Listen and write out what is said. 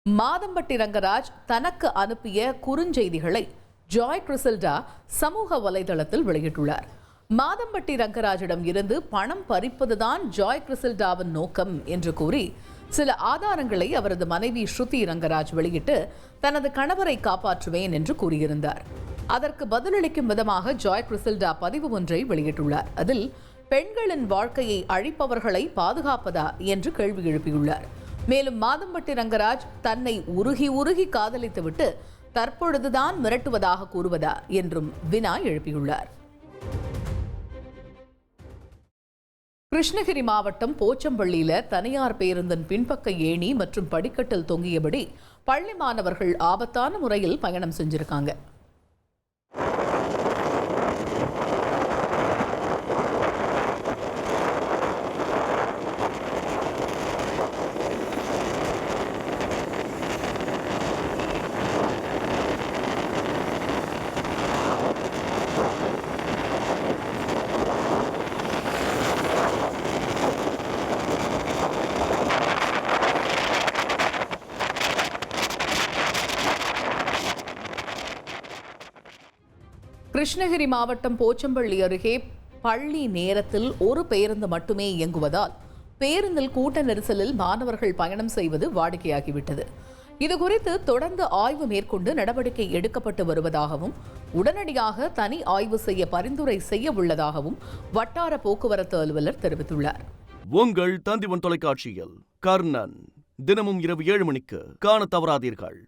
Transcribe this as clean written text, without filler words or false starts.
மாதம்பட்டி ரங்கராஜ் தனக்கு அனுப்பிய குறுஞ்செய்திகளை ஜாய் கிறிசல்டா சமூக வலைதளத்தில் வெளியிட்டுள்ளார். மாதம்பட்டி ரங்கராஜிடம் இருந்து பணம் பறிப்பதுதான் ஜாய் கிறிசல்டாவின் நோக்கம் என்று கூறி சில ஆதாரங்களை அவரது மனைவி ஸ்ருதி ரங்கராஜ் வெளியிட்டு தனது கணவரை காப்பாற்றுவேன் என்று கூறியிருந்தார். அதற்கு பதிலளிக்கும் விதமாக ஜாய் கிறிசல்டா பதிவு ஒன்றை வெளியிட்டுள்ளார். அதில் பெண்களின் வாழ்க்கையை அழிப்பவர்களை பாதுகாப்பதா என்று கேள்வி எழுப்பியுள்ளார். மேலும் மாதம்பட்டி ரங்கராஜ் தன்னை உருகி உருகி காதலித்துவிட்டு தற்பொழுதுதான் மிரட்டுவதாக கூறுவதா என்றும் வினா எழுப்பியுள்ளார். கிருஷ்ணகிரி மாவட்டம் போச்சம்பள்ளியில தனியார் பேருந்தின் பின்பக்க ஏணி மற்றும் படிக்கட்டில் தொங்கியபடி பள்ளி மாணவர்கள் ஆபத்தான முறையில் பயணம் செஞ்சிருக்காங்க. கிருஷ்ணகிரி மாவட்டம் போச்சம்பள்ளி அருகே பள்ளி நேரத்தில் ஒரு பேருந்து மட்டுமே இயங்குவதால் பேருந்தில் கூட்ட நெரிசலில் மாணவர்கள் பயணம் செய்வது வாடிக்கையாகிவிட்டது. இதுகுறித்து தொடர்ந்து ஆய்வு மேற்கொண்டு நடவடிக்கை எடுக்கப்பட்டு வருவதாகவும் உடனடியாக தனி ஆய்வு செய்ய பரிந்துரை செய்ய உள்ளதாகவும் வட்டார போக்குவரத்து அலுவலர் தெரிவித்துள்ளார். உங்கள் தந்திவன் தொலைக்காட்சியில் கர்ணன் தினமும் இரவு 7 மணிக்கு காண தவறாதீர்கள்.